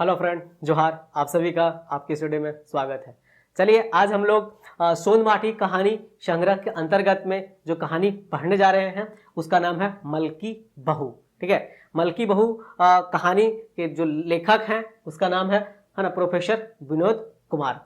Hello friend, जोहार। आप सभी का आपके स्टूडियो में स्वागत है। चलिए आज हम लोग सोनमाठी कहानी संग्रह के अंतर्गत में जो कहानी पढ़ने जा रहे हैं उसका नाम है मलकी बहू। ठीक है, मलकी बहू कहानी के जो लेखक हैं उसका नाम है ना प्रोफेसर विनोद कुमार।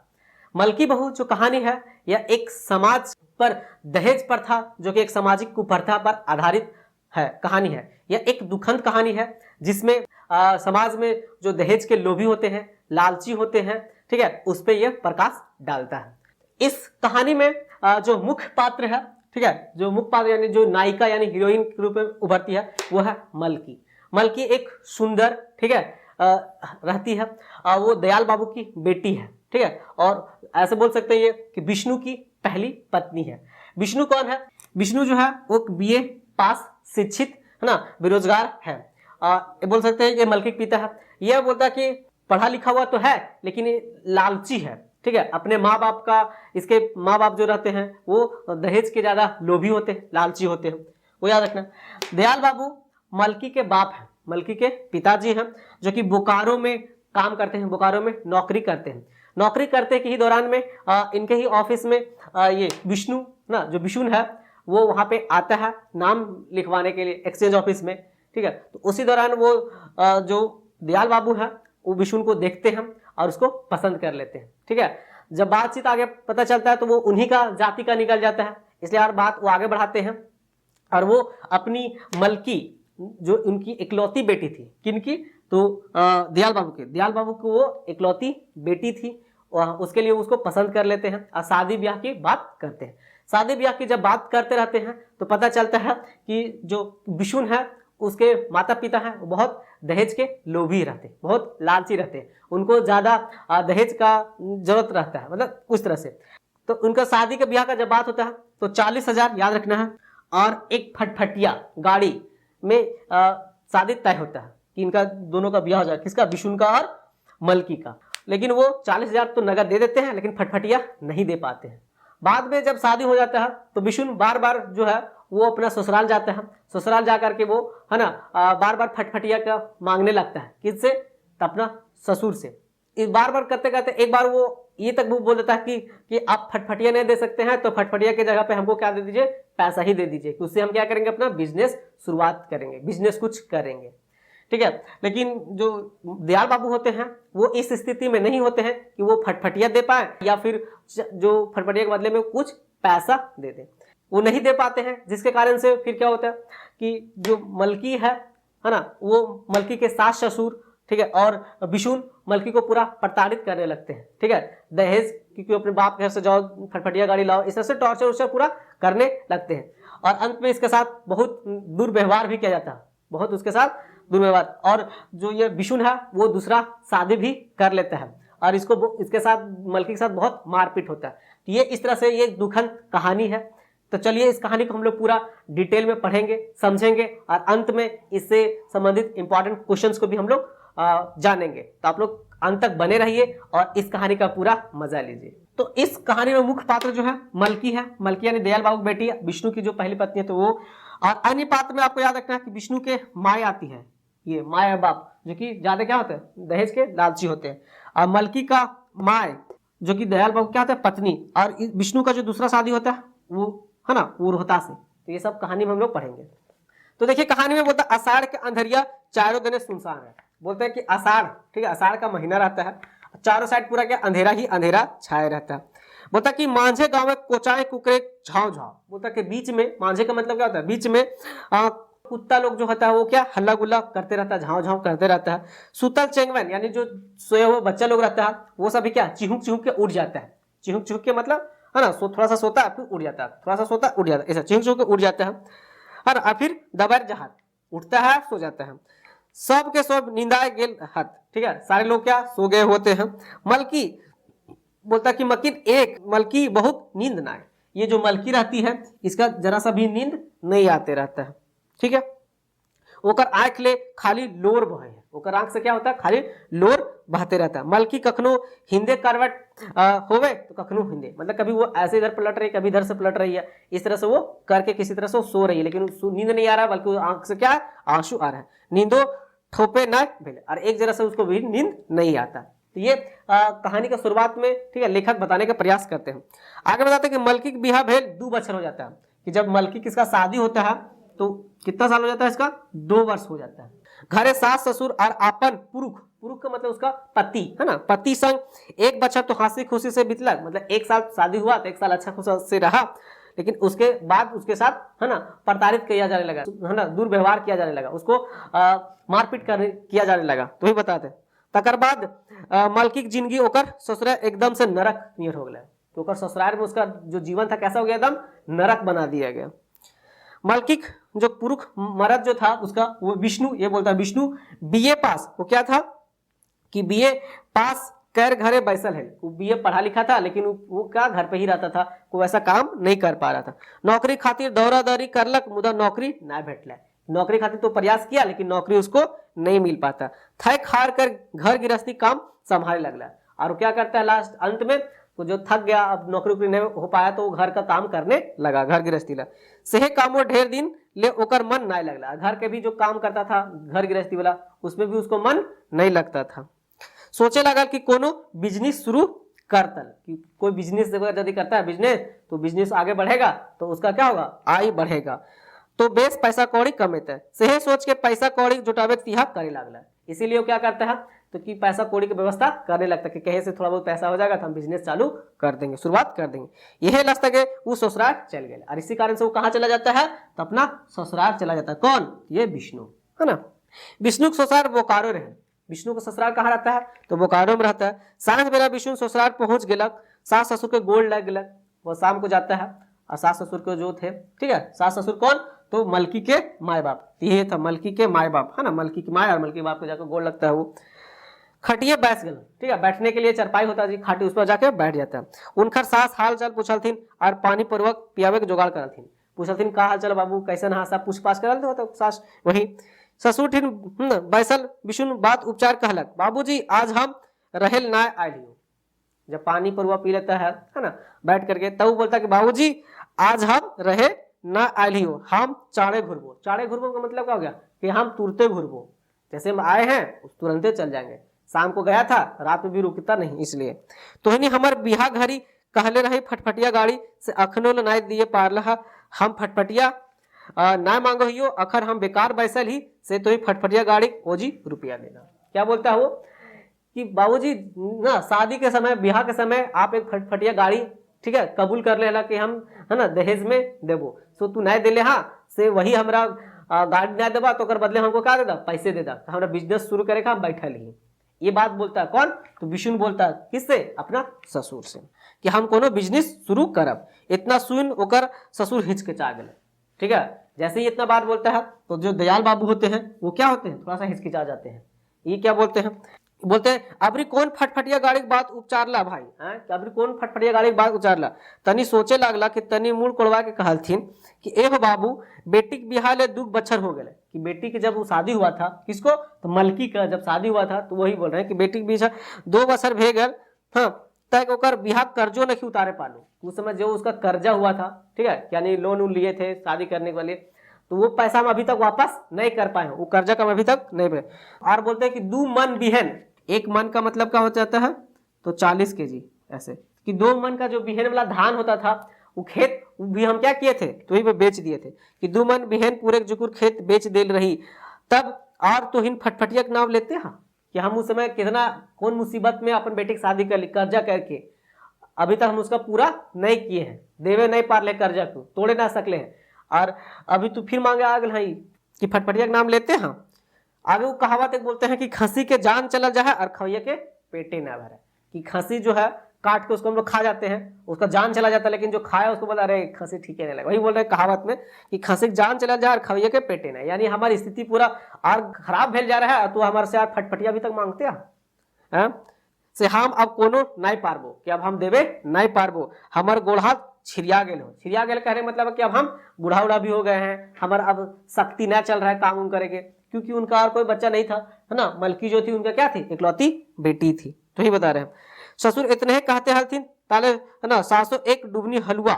मलकी बहू जो कहानी है यह एक समाज पर दहेज प्रथा जो कि एक सामाजिक कुप्रथा पर आधारित है कहानी है। यह एक दुखद कहानी है जिसमें समाज में जो दहेज के लोभी होते हैं, लालची होते हैं, ठीक है, उस पर यह प्रकाश डालता है। इस कहानी में जो मुख्य पात्र है, ठीक है, जो मुख्य पात्र यानी जो नायिका यानी हीरोइन के रूप में उभरती है वो है मलकी। मलकी एक सुंदर, ठीक है, रहती है। वो दयाल बाबू की बेटी है, ठीक है, और ऐसे बोल सकते हैं ये कि विष्णु की पहली पत्नी है। विष्णु कौन है? विष्णु जो है वो बीए पास शिक्षित है ना, बेरोजगार है। बोल सकते हैं ये मलकी के पिता है। यह बोलता है कि पढ़ा लिखा हुआ तो है लेकिन ये लालची है, ठीक है। अपने माँ बाप का, इसके माँ बाप जो रहते हैं वो दहेज के ज्यादा लोभी होते हैं, लालची होते हैं, वो याद रखना। दयाल बाबू मलकी के बाप हैं, मलकी के पिताजी हैं, जो कि बोकारो में काम करते हैं, बोकारो में नौकरी करते हैं। नौकरी करते के ही दौरान में इनके ही ऑफिस में ये विष्णु ना, जो विष्णु है वो वहां पे आता है नाम लिखवाने के लिए एक्सचेंज ऑफिस में, ठीक है। तो उसी दौरान वो जो दयाल बाबू है वो विष्णु को देखते हैं और उसको पसंद कर लेते हैं, ठीक है। जब बातचीत आगे पता चलता है तो वो उन्हीं का जाति का निकल जाता है, इसलिए और बात वो आगे बढ़ाते हैं और वो अपनी मलकी जो उनकी इकलौती बेटी थी, किनकी? तो दयाल बाबू को वो इकलौती बेटी थी, उसके लिए उसको पसंद कर लेते हैं और शादी ब्याह की बात करते हैं। शादी ब्याह की जब बात करते रहते हैं तो पता चलता है कि जो विष्णु है उसके माता पिता हैं वो बहुत दहेज के लोभी रहते हैं, बहुत लालची रहते हैं, उनको ज्यादा दहेज का जरूरत रहता है, मतलब उस तरह से। तो उनका शादी के ब्याह का जब बात होता है तो 40,000 याद रखना है और एक फटफटिया गाड़ी में शादी तय होता है कि इनका दोनों का ब्याह हो जाए, किसका? विष्णु का और मलकी का। लेकिन वो 40,000 तो नगद दे देते हैं लेकिन फटफटिया नहीं दे पाते हैं। बाद में जब शादी हो जाता है तो विष्णु बार बार जो है वो अपना ससुराल जाता है, ससुराल जाकर के वो है ना बार बार फटफटिया का मांगने लगता है। किससे? तो अपना ससुर से। इस बार बार करते करते एक बार वो ये तक वो बोल देता है कि आप फटफटिया नहीं दे सकते हैं तो फटफटिया की जगह पे हमको क्या दे दीजिए? पैसा ही दे दीजिए, उससे हम क्या करेंगे? अपना बिजनेस शुरुआत करेंगे, बिजनेस कुछ करेंगे, ठीक है। लेकिन जो दयाल बाबू होते हैं वो इस स्थिति में नहीं होते हैं कि वो फटफटिया दे पाए या फिर जो फटफटिया के बदले में कुछ पैसा दे दें, वो नहीं दे पाते हैं। जिसके कारण से फिर क्या होता है कि जो मलकी है ना, वो मलकी के सास ससुर, ठीक है, और विष्णु मलकी को पूरा प्रताड़ित करने लगते हैं, ठीक है। दहेज क्योंकि अपने बाप के घर से जाओ, फटफटिया गाड़ी लाओ, इस तरह से टॉर्चर उर्चर पूरा करने लगते हैं और अंत में इसके साथ बहुत दुर्व्यवहार भी किया जाता है, बहुत उसके साथ दुर्व्यवहार। और जो ये विष्णु है वो दूसरा शादी भी कर लेता है और इसके साथ मलकी के साथ बहुत मारपीट होता है। तो ये इस तरह से ये दुखद कहानी है। तो चलिए इस कहानी को हम लोग पूरा डिटेल में पढ़ेंगे, समझेंगे और अंत में इससे संबंधित इंपॉर्टेंट क्वेश्चंस को भी हम लोग जानेंगे। तो आप लोग अंत तक बने रहिए और इस कहानी का पूरा मजा लीजिए। तो इस कहानी में मुख्य पात्र जो है मलकी है, मलकी यानी दयाल बाबू की बेटी, विष्णु की जो पहली पत्नी है तो वो। और अन्य पात्र में आपको याद रखना है कि विष्णु के माँ आती है, ये माँ या बाप जो कि ज्यादा क्या होते हैं? दहेज के लालची होते हैं। और मलकी का माँ जो कि दयाल बाबू क्या होता है? पत्नी। और विष्णु का जो दूसरा शादी होता है वो है ना वो रोहतास से। तो ये सब कहानी में हम लोग पढ़ेंगे। तो देखिए कहानी में बोलता है आषाढ़ के अंधरिया चारों दिन सुनसान है। बोलते हैं कि आषाढ़, ठीक है, आषाढ़ का महीना रहता है, चारों साइड पूरा क्या अंधेरा ही अंधेरा छाया रहता है। बोलता है कि मांझे गांव में कोचाए कुकरे झाव झाव। बोलता है कि बीच में, मांझे का मतलब क्या होता है? बीच में कुत्ता लोग जो होता है वो क्या हल्ला गुल्ला करते रहता है, झाव झाव करते रहता है। सुतल चेंगवन यानी जो सोया हुआ बच्चा लोग रहता है वो सभी क्या चिहुक चिहुक के उड़ जाता है। चिहुक चिहुक के मतलब है ना थोड़ा सा सोता है फिर उड़ जाता है, थोड़ा सा सोता है उड़ जाता है, ऐसा चिहुक चिहुक के उड़ जाता है। और फिर दबर जहाज उठता है सो जाता है। सब के सब निंदाए गेल हत, ठीक है, सारे लोग क्या सो गए होते हैं। मलकी बोलता कि मकिन एक मलकी बहुत नींद ना आए। ये जो मलकी रहती है इसका जरा सा भी नींद नहीं आते रहता है, ठीक है। ओकर आंख ले खाली लोर बहे है, ओकर आंख से क्या होता है? खाली लोर बहते रहता है। मलकी कखनो हिंदे करवट होवे तो कखनो हिंदे, मतलब कभी वो ऐसे इधर पलट रही है, कभी इधर से पलट रही है, इस तरह से वो करके किसी तरह से वो सो रही है, लेकिन नींद नहीं आ रहा बल्कि आंख से क्या आंसू आ रहा है। नींदो थोपे ना भेले, और एक जरा से उसको भी नींद नहीं आता। तो ये कहानी का शुरुआत में, ठीक है, लेखक बताने का प्रयास करते हैं। आगे बताते हैं कि मलकी के बिहा भेल 2 बछर हो जाता है, कि जब मलकी किसका शादी होता है तो कितना साल हो जाता है इसका, 2 वर्ष हो जाता है। घरे सास ससुर और आपन पुरुष, पुरुष का मतलब उसका पति है ना, पति संग 1 बछर तो हंसी खुशी से बीतला, मतलब 1 साल शादी हुआ तो 1 साल अच्छा खुशी से रहा, लेकिन उसके बाद उसके साथ है ना प्रताड़ित किया जाने लगा, है ना, दुर्व्यवहार किया जाने लगा, उसको मारपीट किया जाने लगा। तो ही बताते तकर बाद मलकी की जिंदगी ओकर ससुराल एकदम से नरक नियर हो गया, तो ओकर ससुराल में उसका जो जीवन था कैसा हो गया, एकदम नरक बना दिया गया। मलकी जो पुरुष मर्द जो था उसका, वो विष्णु, ये बोलता है विष्णु बीए पास, वो क्या था कि बीए पास कर घरे बैसल है, वो बीए पढ़ा लिखा था लेकिन वो क्या घर पे ही रहता था, कोई वैसा काम नहीं कर पा रहा था। नौकरी खातिर दौरा दौरी करलक, मुदा नौकरी ना भेटला, नौकरी खातिर तो प्रयास किया लेकिन नौकरी उसको नहीं मिल पाता। थक हार कर घर गृहस्थी काम संभालने लगला, और क्या करता है लास्ट अंत में, तो जो थक गया, अब नौकरी उकरी नहीं हो पाया तो वो घर का काम करने लगा, घर गृहस्थी ला। सेहे कामो ढेर दिन ले ओकर मन नहीं लगला, घर के भी जो काम करता था घर गृहस्थी वाला, उसमें भी उसको मन नहीं लगता था। सोचे लगा कि कोनो बिजनेस शुरू करतल, कि कोई बिजनेस यदि करता है बिजनेस, तो बिजनेस आगे बढ़ेगा तो उसका क्या होगा, आय बढ़ेगा, तो बेस पैसा कौड़ी कमेता है। सेहे सोच के पैसा कौड़ी जुटावे तिहा करे लगला, इसीलिए वो क्या करता है तो कि पैसा कौड़ी की व्यवस्था करने लगता है कि कहीं से थोड़ा बहुत पैसा हो जाएगा तो हम बिजनेस चालू कर देंगे, शुरुआत कर देंगे। यही लस्त के वो ससुराल चल गए, और इसी कारण से वो कहाँ चला जाता है, तो अपना ससुराल चला जाता है। कौन, ये विष्णु है ना। विष्णु का ससुराल बोकारो रहे, विष्णु का ससुराल कहाँ रहता है, तो बोकारो में रहता है। सांझ बेला विष्णु ससुराल पहुंच गेलक, सास ससुर के गोड़ लग गेलक, वो शाम को जाता है, और सास ससुर के जो थे, ठीक है, सास ससुर कौन, तो मलकी के माए बाप, ये था मलकी के माए बाप है ना, मलकी की माए और मलकी बाप को जाकर गोड़ लगता है। वो खटिए बैठ गए, ठीक है, बैठने के लिए चरपाई होता है, खाटी उस पर जाके बैठ जाता है। उनकर सास हाल चाल पूछलथिन और पानी पूर्वक पियावे के जुगाड़ करलथिन, पूछलथिन का हाल चाल बाबू कैसे नहा, सब पूछ पाछ करल तो सास वही। ससुर ठिन बैसल विष्णु बात उपचार कहलक, बाबूजी आज हम रहेल ना आइलियो, जब पानी परुआ पी लेता है ना बैठ करके, तब बोलता कि बाबूजी आज हम रहे ना आइलियो, हम चाड़े घुरबो। चाड़े घुरबो का मतलब क्या हो गया कि हम तुरते घुरबो, जैसे हम आए हैं तुरंते चल जाएंगे, शाम को गया था रात में भी रुकता नहीं, इसलिए तो ही हमर बिहा घरी कहले रही फटफटिया गाड़ी से अखनो नाय दिए पारला, हम फटफटिया ना मांगो हियो, अखर हम बेकार बैसल ही से तो ही फटफटिया गाड़ी ओजी रुपया देना। क्या बोलता है वो कि बाबूजी ना शादी के समय, ब्याह के समय आप एक फटफटिया गाड़ी, ठीक है, कबूल कर लेला कि हम है ना दहेज में देबो, सो तू नहीं देले, हाँ से वही हमरा गाड़ी नहीं देबा तो कर बदले हमको क्या देदा, पैसे देदा, हमारा बिजनेस शुरू करे का हम बैठल ही। ये बात बोलता है कौन, तो विष्णु बोलता है किससे, अपना ससुर से, कि हम कोनो बिजनेस शुरू करब। इतना सुन ओकर ससुर हिचकिचा गए, ठीक है, जैसे ही इतना बात बोलता है तो जो दयाल बाबू होते हैं वो क्या होते हैं, थोड़ा सा हिचकिचा जाते हैं। ये क्या बोलते हैं, बोलते हैं अबरी कौन फटफटिया गाड़ी की बात उपचारला भाई, अबरी कौन फटफटिया गाड़ी की बात उपचारला। तनी सोचे लागला कि तनी मूड कोड़वा के कहलथिन कि एह बाबू बेटी के बिहार ले 2 बछर हो गए, कि बेटी के जब वो शादी हुआ था, किसको, तो मलकी का जब शादी हुआ था, तो वही बोल रहे हैं कि बेटी के बीच 2 बछर भे गए, हाँ तक ओकर बिहार कर्जो नहीं उतारे पालो, उस समय जो उसका कर्जा हुआ था, ठीक है, यानी लोन लिए थे शादी करने के लिए, तो वो पैसा हम अभी तक वापस नहीं कर पाए, वो कर्जा का अभी तक नहीं भरे। और बोलते हैं कि 2 मन बिहन, 1 मन का मतलब क्या हो जाता है, तो 40 kg, ऐसे कि 2 मन का जो बिहन वाला धान होता था, वो खेत भी हम क्या किए थे, तो वही पे बेच दिए थे, कि 2 मन बिहन पूरे जुकुर खेत बेच दे रही। तब और तो हिन फटफटिया के नाम लेते हैं कि हम उस समय कितना कौन मुसीबत में अपन बेटे की शादी कर ली, कर्जा करके अभी तक हम उसका पूरा नहीं किए हैं, देवे नहीं पार ले, कर्जा को तोड़े ना सकले हैं, और अभी तो फिर मांगे आ गए कि फटफटिया के नाम लेते हैं। आगे वो कहावत एक बोलते हैं कि खसी के जान चला जाए और खवैया के पेटे ना भरे, कि खसी जो है काट के उसको हम लोग खा जाते हैं, उसका जान चला जाता है, लेकिन जो खाया उसको बोला अरे खसी ठीक है नहीं लगा। वही बोल रहे हैं कहावत में कि खसी के जान चला जाए और खवैया के पेटे ना, यानी हमारी स्थिति पूरा और खराब भेल जा रहा है, तो हमारे से फटफटिया भी तक मांगते हैं से हम अब कोनो नहीं पारबो, कि अब हम देवे नहीं पारबो, हमार गोड़ हाथ छिरिया गेल हो। छिरिया गेल कहने मतलब कि अब हम बूढ़ा उड़ा भी हो गए हैं, हमारा अब शक्ति न चल रहा है काम उम करेंगे, क्योंकि उनका और कोई बच्चा नहीं था, है ना, मलकी जो थी उनका क्या थी, इकलौती बेटी थी। तो ही बता रहे हैं ससुर इतने ही कहते हलथिन ताले, है ना, 701 डुबनी हलवा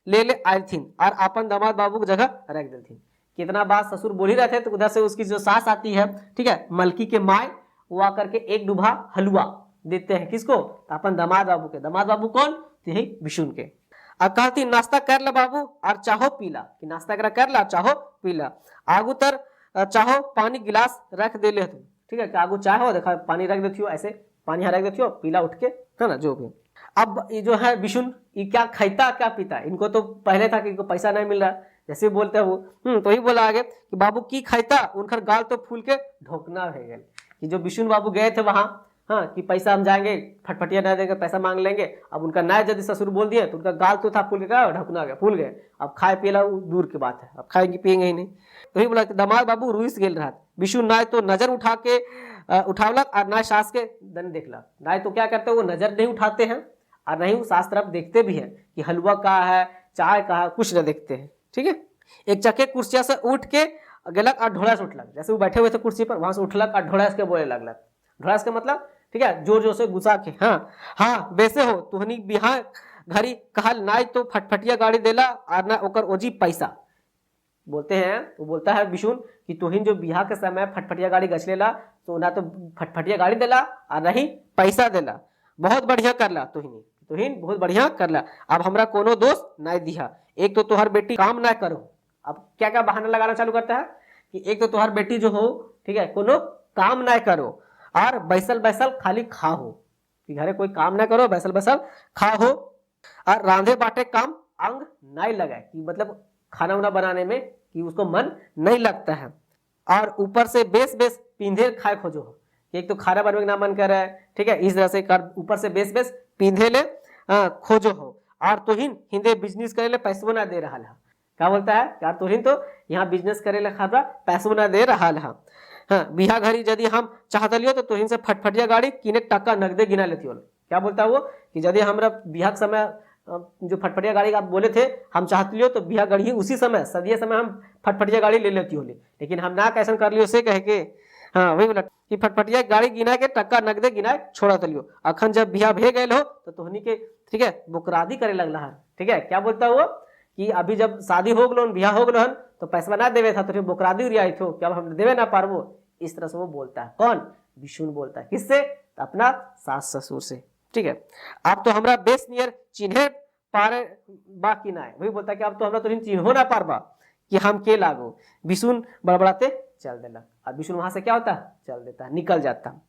ले आयल थिन और अपन दामाद बाबू की जगह रख दिलथिन, कितना बात ससुर बोल ही रहे थे, तो उधर से उसकी जो सास आती है, ठीक है, मलकी के माए, वो आकर के एक डुबा हलवा देते हैं किसको, अपन दामाद बाबू के। दामाद बाबू कौन, तो यही बिशुन के। अब कहती नाश्ता कर ला बाबू और चाहो पीला, कि नाश्ता करा कर ला चाहो पीला, आगू तर चाहो पानी गिलास रख दे ले तुम, ठीक है, आगू चाय हो देखा पानी रख देती हो, ऐसे पानी रख देती हो, पीला उठ के, है ना, जो भी। अब ये जो है बिशुन, ये क्या खाइता क्या पीता, इनको तो पहले था कि इनको पैसा नहीं मिल रहा, जैसे बोलते हैं वो, तो ही बोला आगे कि बाबू की खाइता, उनका गाल तो फूल के ढोकना है गए, कि जो बिशुन बाबू गए थे वहां, हाँ, कि पैसा हम जाएंगे, फटफटिया नहीं देंगे, पैसा मांग लेंगे। अब उनका नाय यदि ससुर बोल दिए तो उनका गाल तो था फूल के, ढकना गया, फूल गए। अब खाए पिला दूर की बात है, अब खाएंगे पिएंगे ही नहीं। तो ही बोला दामाद बाबू रुइस गेल रहा, बिशु नाय तो नजर उठा के उठावलक और नाय सास के दन देखला। नाय तो क्या करते हैं, वो नजर नहीं उठाते हैं और नहीं वो सास तरफ देखते भी है कि हलवा कहाँ है, चाय कहाँ है, कुछ न देखते हैं, ठीक है। एक चके कुर्सिया से उठ के गलक और ढोड़ा से उठलक, जैसे वो बैठे हुए थे कुर्सी पर, वहां से उठलक और ढोड़ा के बोले लगलक। ढोड़ा के मतलब, ठीक है, जोर जोर से गुस्सा के, हाँ वैसे हो तुहनी बिहार घरी कहल नाय तो फटफटिया गाड़ी देला और ना ओकर ओजी पैसा बोलते हैं। वो बोलता है बिशुन कि तुहिन जो बिहार के समय फटफटिया गाड़ी गछ लेला, तो ना तो फटफटिया गाड़ी देला और नहीं पैसा देला, बहुत बढ़िया करला तुहिन बहुत बढ़िया करला। अब हमरा कोनो दोस्त नहीं दिया, एक तो तुहर बेटी काम ना करो। अब क्या क्या बहाना लगाना चालू करता है कि एक तो तुहर बेटी जो हो, ठीक है, कोनो काम ना करो और बैसल बैसल खाली खा हो, कि घरे कोई काम ना करो, बैसल बैसल खा हो, और रांधे बाटे काम अंग नहीं लगाए, कि मतलब खाना वाना बनाने में कि उसको मन नहीं लगता है। और ऊपर से बेस बेस पींधे खाए खोजो हो, एक तो खाना बनने का मन कर रहा है, ठीक है, इस तरह से कर, ऊपर से बेस बेस पींधे ले खोजो हो, और तुहिन हिंदे बिजनेस करे ले पैसों ना दे रहा है। क्या बोलता है यार, तुहिन तो यहाँ बिजनेस करे ले खादा पैसों ना दे रहा है। हाँ, बिहा घरी यदि हम चाहतलियो तो तुहिन से फटफटिया गाड़ी किने टक्का नगदे गिना लेती हो। क्या बोलता है वो कि यदि हमरा बिहा के समय जो फटफटिया गाड़ी आप बोले थे हम चाहती लियो, तो बिहा गढ़ी उसी समय सदिये समय हम फटफटिया गाड़ी ले लेती होली, लेकिन हम ना कैसन कर लियो से कह के, हाँ वही बोला कि फटफटिया गाड़ी गिना के टक्का नगदे गिनाए छोड़ा तलियो। अखन जब बिहा भे गए हो तो तुहनी के, ठीक है, बुकरादी करे लगला है, ठीक है। क्या बोलता वो कि अभी जब शादी हो गलो, बिहा हो गलो, तो पैसा ना देवे था, तो बुकरादी उरियाई थो, क्या हम देवे ना पारबो, इस तरह से वो बोलता है। कौन, बिशुन बोलता है, किससे, अपना सास ससुर से, ठीक है। अब तो हमरा बेस नियर चिन्हे पारे बाकी ना है, वही बोलता है कि अब तो हमरा तो चिन्हो ना पारबा कि हम के लागो। बिशुन बड़बड़ाते चल देला, और बिशुन वहां से क्या होता है, चल देता है, निकल जाता।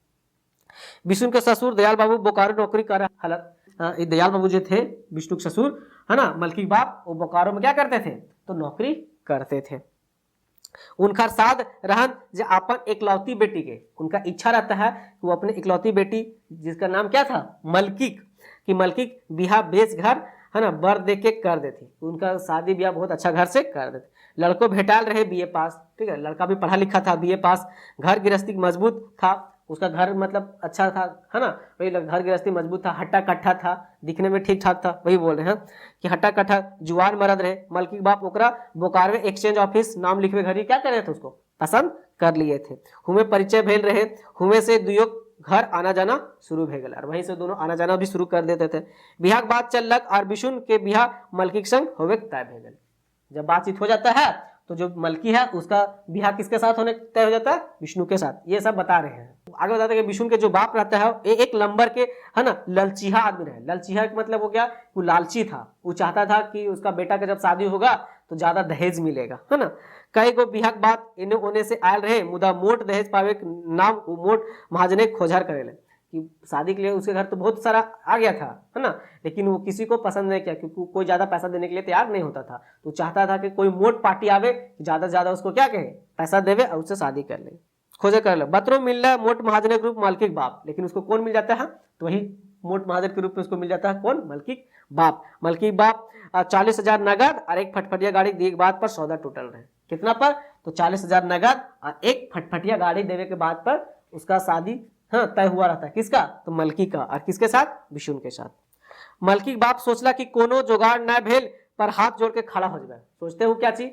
बिशुन के ससुर दयाल बाबू बोकारो नौकरी कर हालत, दयाल बाबू जो थे विष्णु के ससुर, है ना, मलकी बाप, वो बोकारो में क्या करते थे, तो नौकरी करते थे। उनका साथ रहन जो अपन इकलौती बेटी के, उनका इच्छा रहता है कि वो अपने इकलौती बेटी जिसका नाम क्या था, मलकिक, कि मलकिक बिहा बेच घर, है ना, बर दे के कर देती, उनका शादी ब्याह बहुत अच्छा घर से कर देते। लड़को भेटाल रहे बीए पास, ठीक है, लड़का भी पढ़ा लिखा था, बीए पास, घर गृहस्थी मजबूत था, उसका घर मतलब अच्छा था, है ना, वही घर गृहस्थी मजबूत था, हट्टा कट्ठा था, दिखने में ठीक ठाक था, वही बोल रहे हैं कि हट्टा कट्ठा जुआन मरद रहे। मलकी बाप ओकरा बोकारो एक्सचेंज ऑफिस नाम लिखवे घड़ी क्या कर रहे थे, उसको पसंद कर लिए थे। हुमे परिचय भेल रहे, हुमे से दुयो घर आना जाना शुरू भे गल, और वहीं से दोनों आना जाना भी शुरू कर देते थे। बिहार के बात चलक और बिशुन के बिहा मलकी के संग होवे तय भे गल। जब बातचीत हो जाता है तो जो मलकी है उसका बिहा किसके साथ होने तय हो जाता है, विष्णु के साथ। ये सब बता रहे हैं। आगे बताते हैं कि विष्णु के जो बाप रहता है एक नंबर के, है ना, ललचीहा आदमी रहे। ललचीहा का मतलब वो क्या, वो लालची था, वो चाहता था कि उसका बेटा का जब शादी होगा तो ज्यादा दहेज मिलेगा, है ना। कई गो बिहा के बात इन्हें ओने से आयल रहे, मुदा मोट दहेज पावे के नाम मोट महाजने खोजर करेले, कि शादी के लिए उसके घर तो बहुत सारा आ गया था, है ना, लेकिन वो किसी को पसंद नहीं किया, क्योंकि कोई ज्यादा पैसा देने के लिए तैयार नहीं होता था। तो चाहता था कि कोई मोट पार्टी आवे, ज्यादा से ज्यादा उसको क्या कहे, पैसा देवे और उससे शादी कर ले, खोजे कर ले। बतरो मिल रहा है मोट महाजन के रूप मालकिक बाप, लेकिन उसको कौन मिल जाता है, तो वही मोट महाजन के रूप में उसको मिल जाता है, कौन, मलकिक बाप। मलकिक बाप 40,000 नगद और एक फटफटिया गाड़ी देने के बाद पर सौदा टोटल रहे। कितना पर, तो 40,000 नगद और एक फटफटिया गाड़ी देने के बाद पर उसका शादी, हाँ, तय हुआ रहता है। किसका, तो मलकी का, और किसके साथ, विशुन के साथ। मलकी बाप सोचला कि कोनो जुगाड़ न भेल पर हाथ जोड़ के खड़ा हो जाए। सोचते हो क्या चीज,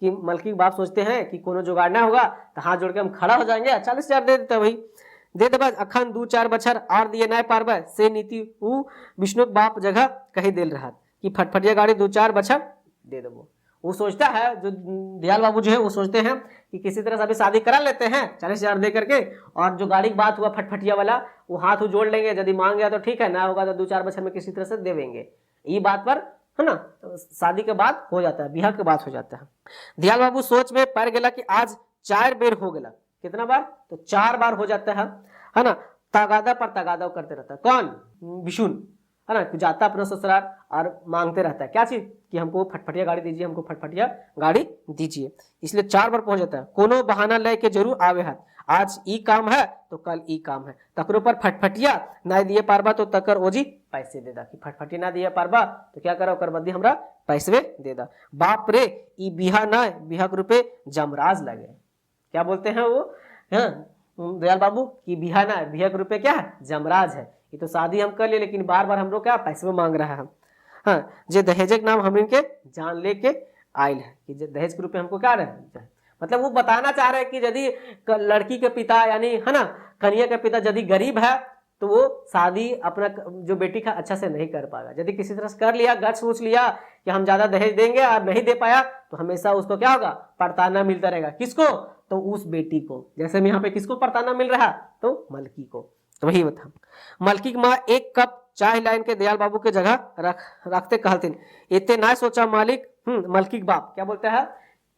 कि मलकी बाप सोचते हैं कि कोनो जुगाड़ ना होगा तो हाथ जोड़ के हम खड़ा हो जाएंगे, 40,000 दे देते भाई, दे दे, अखन 2-4 बछर और दिए नहीं पारबे से नीति वो विष्णु बाप जगह कही दिल रहा कि फटफटिया गाड़ी 2-4 बछर दे देवो। वो सोचता है, जो दयाल बाबू जो है वो सोचते हैं कि किसी तरह से अभी शादी करा लेते हैं 40,000 दे करके, और जो गाड़ी की बात हुआ फटफटिया वाला, वो हाथ जोड़ लेंगे, यदि मांग गया तो ठीक है, ना होगा तो 2-4 बछर में किसी तरह से दे देंगे। ये बात पर है ना, शादी के बाद हो जाता है, बिहार के बाद हो जाता है। दयाल बाबू सोच में पड़ गया कि आज 4 बेर हो गया। कितना बार? तो 4 बार हो जाता है ना। तगादा पर तगादा करते रहता है। कौन? विशुन, है ना, जाता अपना ससुराल और मांगते रहता है क्या चीज, कि हमको फटफटिया गाड़ी दीजिए, हमको फटफटिया गाड़ी दीजिए। इसलिए 4 बार पहुंच जाता है। कोनो बहाना लेके जरूर आवे है, आज ई काम है तो कल ई काम है। तकरो पर फटफटिया ना दिए पारबा तो तकर ओजी पैसे दे दा, कि फटफटिया ना दिए पारबा तो क्या करो, कर बदली हमरा पैसे दे दा। बाप रे ई बिहा ना, बिहा के रूपे जमराज लगे। क्या बोलते हैं वो, हाँ दयाल बाबू, की बिहा ना, बिहा के रूपे क्या है, जमराज है। ये तो शादी हम कर लिए, लेकिन बार बार हम लोग क्या पैसे में मांग रहा है। हाँ, जे दहेज के नाम हम इनके जान लेके आयल है, कि दहेज के रूपे हमको क्या रहे, मतलब वो बताना चाह रहे हैं कि यदि लड़की के पिता यानी है ना कन्या के पिता यदि गरीब है तो वो शादी अपना जो बेटी का अच्छा से नहीं कर पाएगा। यदि किसी तरह से कर लिया, गट सोच लिया कि हम ज्यादा दहेज देंगे और नहीं दे पाया, तो हमेशा उसको क्या होगा, पड़ताना मिलता रहेगा। किसको? तो उस बेटी को। जैसे में यहाँ पे किसको पड़ताना मिल रहा, तो मलकी को। तो वही बता, मलकी की माँ 1 कप चाय लाइन के दयाल बाबू के जगह रखते कहते, इतने ना सोचा मालिक। मलकी बाप क्या बोलता है,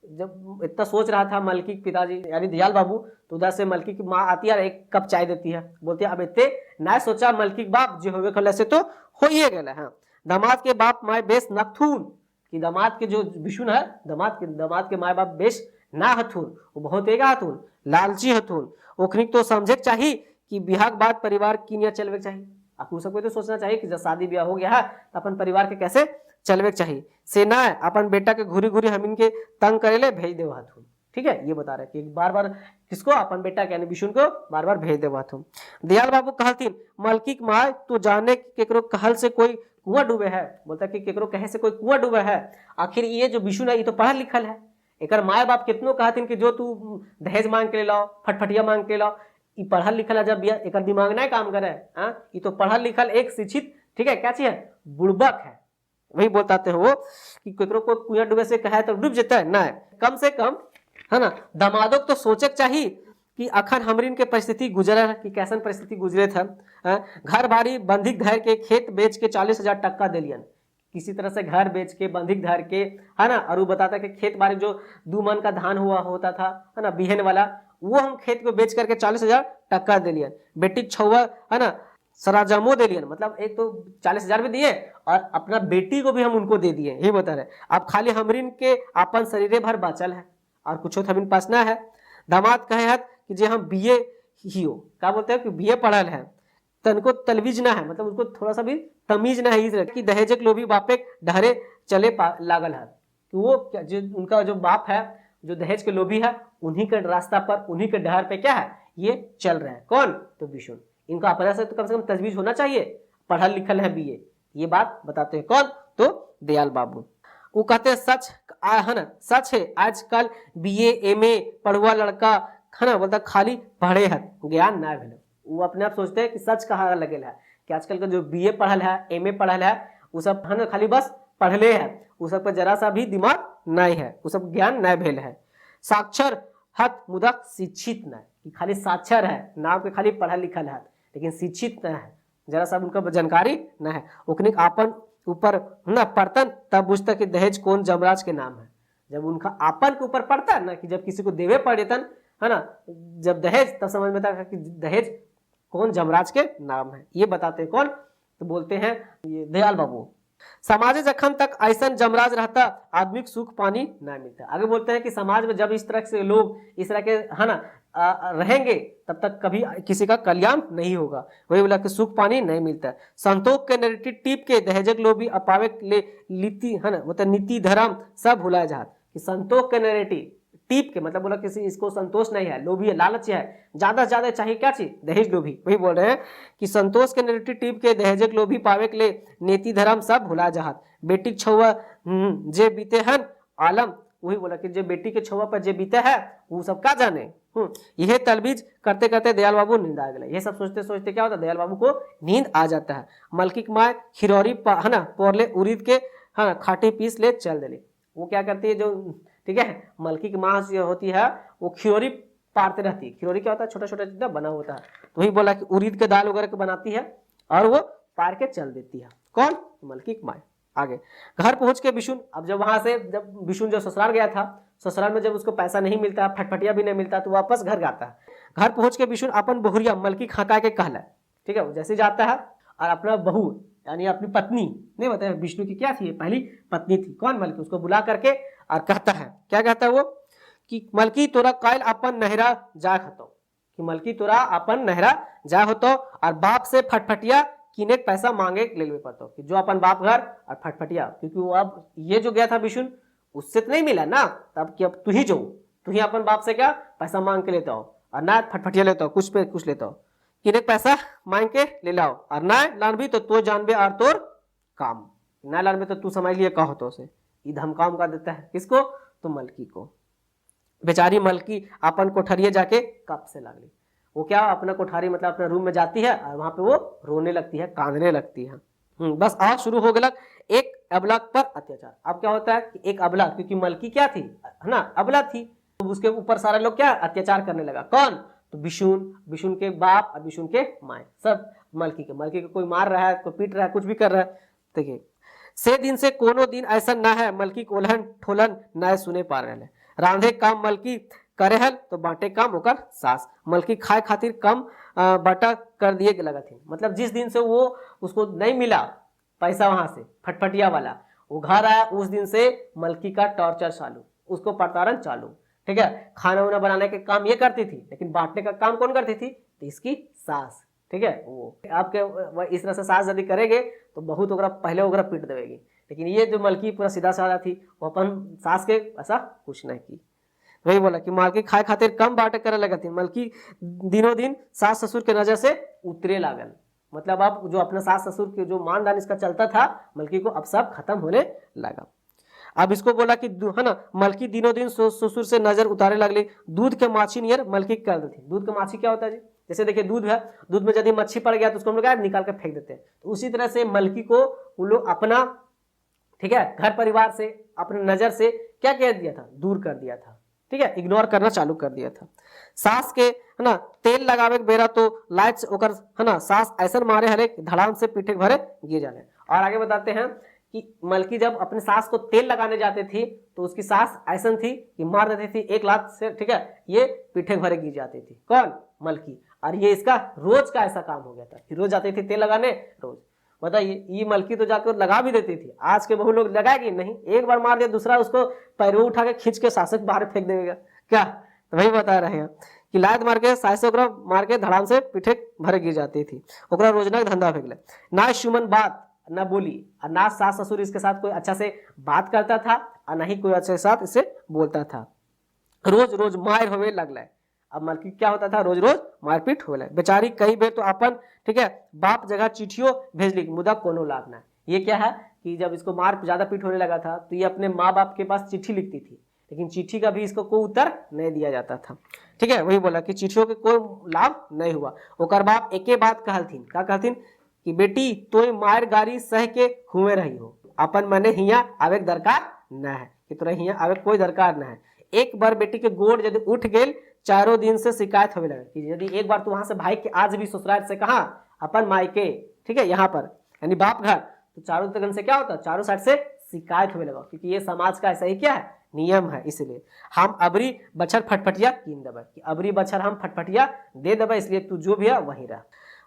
जब इतना सोच रहा था मलकी पिताजी यानी दयाल बाबू, तो उधर से मलकी की माँ आती है और 1 कप चाय देती है। बोलती है अब इतने ना सोचा मलकी बाप, जो होवे कल से तो हो ही गया है। दामाद के बाप माए बेस नखथून, कि दामाद के जो विशुन है, दामाद के माए बाप बेस ना हथुन, वो बहुत एक हथुन, लालची हथुन। ओखनी तो समझे चाहिए कि बिहार के बाद परिवार की नियत चलवे चाहिए। आपको सबको तो सोचना चाहिए कि जब शादी ब्याह हो गया है तो अपन परिवार के कैसे चलवे चाहिए। से ना अपन बेटा के घूरी घूरी हम इनके तंग करेले भेज दे हाथुन। ठीक है, ये बता रहे कि बार बार किसको, अपन बेटा के यानी विशुन को बार बार भेज दे हाथुन। दयाल बाबू कहतीन, मलकी के माए तू जाने केकरो कहल से कोई कुआं डूबे है। बोलता कि केकरो कहे से कोई कुआं डूबे है। आखिर ये जो विशुन है ये तो पढ़ा लिखल है, एक माए बाप कितनों कहतीन कि जो तू दहेज मांग के लाओ, फटफटिया मांग के लाओ, ये पढ़ल लिखल है। जब एक दिमाग नहीं काम करे, ये तो पढ़ल लिखल एक शिक्षित, ठीक है, क्या चीज है, बुड़बक है। वही बताते हैं वो कि केकरो को कुआं डूबे से कहे तो डूब जाता है ना, कम से कम है ना। दामादों तो सोचे चाहिए कि अखन हमरिन के परिस्थिति गुजरा है, कि कैसन परिस्थिति गुजरे था। घर बाड़ी बंधिक धर के खेत बेच के 40,000 टक्का दिलियन। किसी तरह से घर बेच के बंधिक धर के, है ना, और वो बताता कि खेत बाड़ी जो 2 मन का धान हुआ होता था, है ना, बिहन वाला, वो हम खेत को बेच करके 40,000 टक्का दिलियन। बेटी छुआ, है ना, सराजमो दिलियन, मतलब एक तो 40,000 भी दिए और अपना बेटी को भी हम उनको दे दिए। यही बता रहे। अब खाली हमरिन के अपन शरीरे भर बाचल है और कुछ हमिन पास ना है। दामाद कहे है कि जे हम बीए ही हो, क्या बोलते हैं कि बीए पढ़ल है, तनको तलवीज ना है, मतलब उनको थोड़ा सा भी तमीज ना है कि दहेज के लोभी बापे ढहरे चले लागल है। कि वो जो उनका जो बाप है, जो दहेज के लोभी है, उन्हीं के रास्ता पर, उन्हीं के डहर पे क्या है, ये चल रहे हैं। कौन? तो विशुन। इनका अपना से कम तजवीज होना चाहिए, पढ़ल लिखल है बीए। ये बात बताते हैं कौन? तो दयाल बाबू। वो कहते हैं सच है ना, सच है आजकल बीए एमए पढ़ुआ लड़का, है ना, बोलता खाली पढ़े है, ज्ञान ना भेल। वो अपने आप सोचते हैं कि सच कहा लगेल है कि आजकल का जो बीए पढ़ल है, एमए पढ़ल है, वो सब है ना खाली बस पढ़ले है, वो सब पर जरा सा भी दिमाग नहीं है, वो सब ज्ञान नहीं भेल है। साक्षर हत मुदा शिक्षित न, कि खाली साक्षर है, नाम के खाली पढ़ल लिखल है, लेकिन शिक्षित न है, जरा सा उनका जानकारी न है। उकनिक आपन ऊपर ना पढ़तन तब बुझता कि दहेज कौन जमराज के नाम है। जब उनका आपन के ऊपर पड़ता है ना, कि जब किसी को देवे पड़ेतन, है ना, जब दहेज, तब समझ में आता कि दहेज कौन जमराज के नाम है। ये बताते हैं कौन? तो बोलते हैं ये दयाल बाबू। समाज जखन तक ऐसा जमराज रहता, आदमी को सुख पानी ना मिलता। आगे बोलते हैं कि समाज में जब इस तरह से लोग इस तरह के, है ना, रहेंगे, तब तक कभी किसी का कल्याण नहीं होगा। वही बोला कि सुख पानी नहीं मिलता। संतोष के नैरेटिव टिप के दहेजक लोग भी अपावे ले लीति, है ना, मतलब नीति धर्म सब भुलाए जा। कि संतोष के नैरेटिव टीप के मतलब बोला किसी इसको संतोष नहीं है, लोभी है, लालच है, ज्यादा से ज्यादा चाहिए क्या चीज, दहेज लोभी। वही बोल रहे हैं कि संतोष के नैरेटिव टीप के दहेजक लोभी पावे के लिए नीति धर्म सब भुला जहात। बेटी छुआ जे बीते हन आलम, वही बोला कि जो बेटी के छुआ पर जे बीते है वो सब का जाने। यह तलबीज करते करते दयाल बाबू नींद आ गए। ये सब सोचते सोचते क्या होता है, दयाल बाबू को नींद आ जाता है। मलकी माए खिरौरी, है ना, पोरले उरीद के, हाँ, खाटी पीस ले चल दिले। वो क्या करती है, जो ठीक है मलकी की माँ जो होती है वो खियोरी पारते रहती है। खियोरी क्या होता है, छोटा छोटा चीज बना होता है, तो वही बोला कि उड़ीद के दाल वगैरह को बनाती है और वो पार के चल देती है। कौन, मलकी की माँ। आगे घर पहुंच के बिशुन, अब जब वहां से जब बिशुन जो ससुराल गया था, ससुराल में जब उसको पैसा नहीं मिलता, फटफटिया भी नहीं मिलता, तो वापस घर जाता है। घर पहुंच के बिशुन अपन बहुरिया मलकी खाका के कहला, ठीक है, जैसे जाता है और अपना बहू यानी अपनी पत्नी, नहीं बताया विष्णु की क्या थी, पहली पत्नी थी, कौन, मलकी, उसको बुला करके और कहता है, क्या कहता है वो, कि मलकी तोरा काल अपन नहरा जा हतो, कि मलकी तोरा अपन नहरा जा होतो और बाप से फटफटिया किने पैसा मांगे ले ले पातो, कि जो अपन बाप घर और फटफटिया, क्योंकि वो अब ये जो गया था विष्णु उससे तो नहीं मिला ना, तब कि अब तू ही जो, तू ही अपन बाप से क्या पैसा मांग के लेता हो और ना फटफटिया लेता हो, कुछ पे कुछ लेता हो, किने पैसा मांग के ले लाओ, और ना लानबी तो जानबे और तोर काम, ना लानबे तो तू समझ लिए कहो तो से, ये धमकाम का देता है किसको, तो मलकी को। बेचारी मलकी अपन कोठरिए जाके कब से लगली, वो क्या अपना कोठारी मतलब अपना रूम में जाती है और वहां पे वो रोने लगती है, कांदने लगती है। बस आज शुरू हो गया एक अबला पर अत्याचार। अब क्या होता है कि एक अबला, क्योंकि मलकी क्या थी, है ना, अबला थी, तो उसके ऊपर सारा लोग क्या अत्याचार करने लगा, कौन, तो बिशुन के बाप और बिशुन के माए, सब मलकी के कोई मार रहा है, कोई पीट रहा है, कुछ भी कर रहा है। देखिए, से दिन से कोनो दिन ऐसा ना है मलकी को ओलहन ठोलन न सुने पा रहे, रांधे काम मलकी करे हल तो बांटे काम होकर सास, मलकी खाए खातिर कम बाटा कर दिए लगा थी। मतलब जिस दिन से वो उसको नहीं मिला पैसा वहां से फटफटिया वाला, वो घर आया उस दिन से मलकी का टॉर्चर चालू, उसको प्रताड़न चालू, ठीक है। खाना वाना बनाने के काम ये करती थी, लेकिन बांटने का काम कौन करती थी, तो इसकी सास, ठीक है। वो आपके इस तरह से सास यदि करेंगे तो बहुत ओकरा पहले ओकरा पीट देवेगी, लेकिन ये जो मलकी पूरा सीधा साधा थी, वो अपन सास के ऐसा कुछ नहीं की। वही बोला कि मलकी खाए खातिर कम बाटे करे लगा थी, मलकी दिनों दिन सास ससुर के नजर से उतरे लागल। मतलब अब जो अपना सास ससुर के जो मानदान इसका चलता था मलकी को, अब सब खत्म होने लगा। अब इसको बोला कि है ना, मलकी दिनों दिन ससुर से नजर उतारे लगली, दूध के माछी नियर मलकी कर देती। दूध के माछी क्या होता है जी, जैसे देखिए दूध है, दूध में यदि मच्छी पड़ गया तो उसको हम लोग निकाल कर फेंक देते हैं, तो उसी तरह से मलकी को वो लोग अपना, ठीक है, घर परिवार से अपने नजर से क्या कह दिया था, दूर कर दिया था, ठीक है, इग्नोर करना चालू कर दिया था। सास के है ना तेल लगावे के बेरा तो लाइट से ओकर है ना सास ऐसा मारे हरे धड़ाम से पीठे भरे गिर जाने। और आगे बताते हैं कि मलकी जब अपने सास को तेल लगाने जाते थी तो उसकी सास ऐसा थी कि मार देती थी एक लात से, ठीक है, ये पीठे भरे गिर जाती थी, कौन, मलकी। और ये इसका रोज का ऐसा काम हो गया था कि रोज जाती थी तेल लगाने, रोज। बताइए, ये मलकी तो जाकर लगा भी देती थी, आज के बहु लोग लगाएगी नहीं, एक बार मार दिया दूसरा उसको पैरों उठा के खींच के सासक बाहर फेंक देगा क्या। तो वही बता रहे हैं कि लात मार के सास ओकरा मार के धड़ाम से पीठे भरे गिर जाती थी, ओकरा रोजना धंधा फेंक ले। ना सुमन बात ना बोली, और ना सास ससुर इसके साथ कोई अच्छा से बात करता था और ना ही कोई अच्छे साथ इसे बोलता था। रोज रोज मार होवे लगल। अब मलकी क्या होता था, रोज रोज मारपीट हो लगे। बेचारी कई बेर तो अपन, ठीक है, बाप जगह चिट्ठियों भेजली, मुदा कोनो लाभ ना। ये क्या है कि जब इसको मार ज्यादा पीट होने लगा था तो ये अपने माँ बाप के पास चिट्ठी लिखती थी, लेकिन चिट्ठी का भी इसको कोई उत्तर नहीं दिया जाता था, ठीक है। वही बोला कि चिट्ठियों के कोई लाभ नहीं हुआ। ओकर बाप एके बात कहलथिन, क्या कहलथिन कि बेटी तो मार गारी सह के हुए रही हो, अपन मने हिया आवे दरकार न है, कि तोरा हिया आवे कोई दरकार न है। एक बार बेटी के गोड़ यदि उठ गेल चारों दिन से शिकायत होने लगे, कि यदि एक बार तू वहां से भाई के आज भी ससुराल से कहा अपन मायके, ठीक है, यहाँ पर यानी बाप घर, तो चारों तरफ से क्या होता है, चारों साइड से शिकायत होने लगा, क्योंकि ये समाज का ऐसा ही क्या है, नियम है। इसलिए हम अबरी बछर फटफटिया कीन देवे, कि अबरी बछर हम फटफटिया दे देवे, इसलिए तू जो भी है वही रह।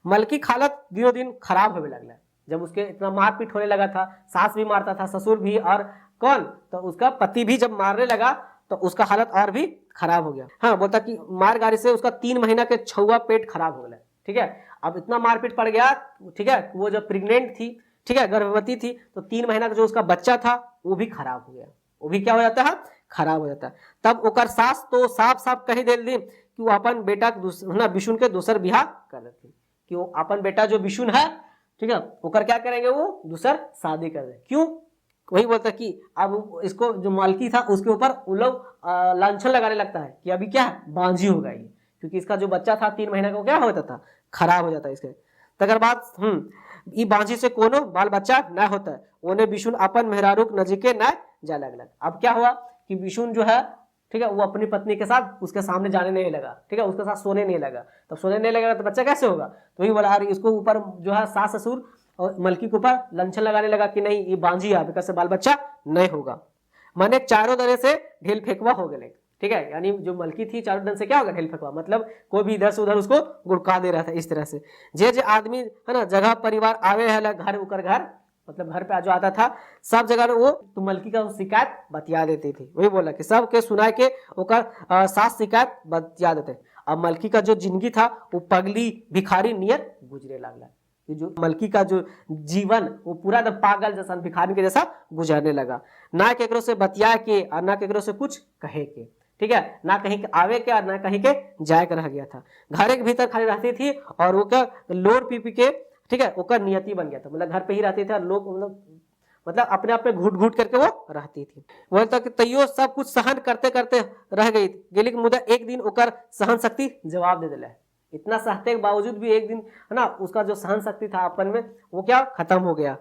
मलकी हालत दिनों दिन खराब होने लगला, जब उसके इतना मारपीट होने लगा था, सास भी मारता था, ससुर भी, और कौन, तो उसका पति भी जब मारने लगा तो उसका हालत और भी खराब हो गया। हाँ, बोलता कि मार गाड़ी से उसका 3 महीना के छुआ पेट खराब हो गया, ठीक है। अब इतना मारपीट पड़ गया, ठीक है, वो जब प्रेग्नेंट थी, ठीक है, गर्भवती थी, तो 3 महीना का जो उसका बच्चा था वो भी खराब हो गया, वो भी क्या हो जाता है, खराब हो जाता है। तब ओकर सास तो साफ साफ कही दे दी कि वो अपन बेटा बिशुन के दूसर बिहार कर देती, कि वो अपन बेटा जो बिशुन है, ठीक है, ओकर क्या करेंगे, वो दूसर शादी कर दे। क्यों, वही बोलता कि अब इसको जो मालकी था उसके ऊपर वो लोग लांछन लगाने लगता है कि अभी क्या बांझी हो गई, क्योंकि इसका जो बच्चा था 3 महीना का क्या हो जाता था, खराब हो जाता है इसके। तकर बाद ई बांझी से कोनो बाल बच्चा न होता है, ओने बिशुन अपन मेहरारूक नजीके न जाने लगा। अब क्या हुआ कि विष्णु जो है, ठीक है, वो अपनी पत्नी के साथ उसके सामने जाने नहीं लगा, ठीक है, उसके साथ सोने नहीं लगा। तब सोने नहीं लगेगा तो बच्चा कैसे होगा? तो वही बोला, इसको ऊपर जो है सास ससुर और मलकी के ऊपर लंछन लगाने लगा कि नहीं ये बांझी है, अब से बाल बच्चा नहीं होगा। माने चारों तरह से ढेल फेंकवा हो गए, ठीक है, यानी जो मलकी थी चारों तरफ से क्या होगा, ढेल फेंकवा, मतलब कोई भी इधर से उधर उसको गुड़का दे रहा था इस तरह से। जे आदमी है ना जगह परिवार आवे है घर उकर घर, मतलब घर पे जो आता था सब जगह वो तो मलकी का शिकायत बतिया देती थी। वही बोला कि सबके सुनाए के ओकर सास शिकायत बतिया देते। अब मलकी का जो जिंदगी था वो पगली भिखारी नियत गुजरे लगला। जो मलकी का जो जीवन वो पूरा एकदम पागल जैसा भिखारी के जैसा गुजरने लगा, ना केकरो से बतिया के और ना केकरो से कुछ कहे के, ठीक है, ना कहीं के आवे के और ना कहीं के जाए के रह गया था। घर के भीतर खाली रहती थी और वो क्या लोर पी पी के, ठीक है, वो नियति बन गया था, मतलब घर पे ही रहते थे और लोग मतलब अपने आप में घुट घुट करके वो रहती थी। वह तक तैयो सब कुछ सहन करते करते रह गई गेली मुदा एक दिन ओकर सहन शक्ति जवाब दे दिला। इतना सहते के बावजूद भी एक दिन है ना उसका जो सहन शक्ति था अपन में वो क्या खत्म हो गया।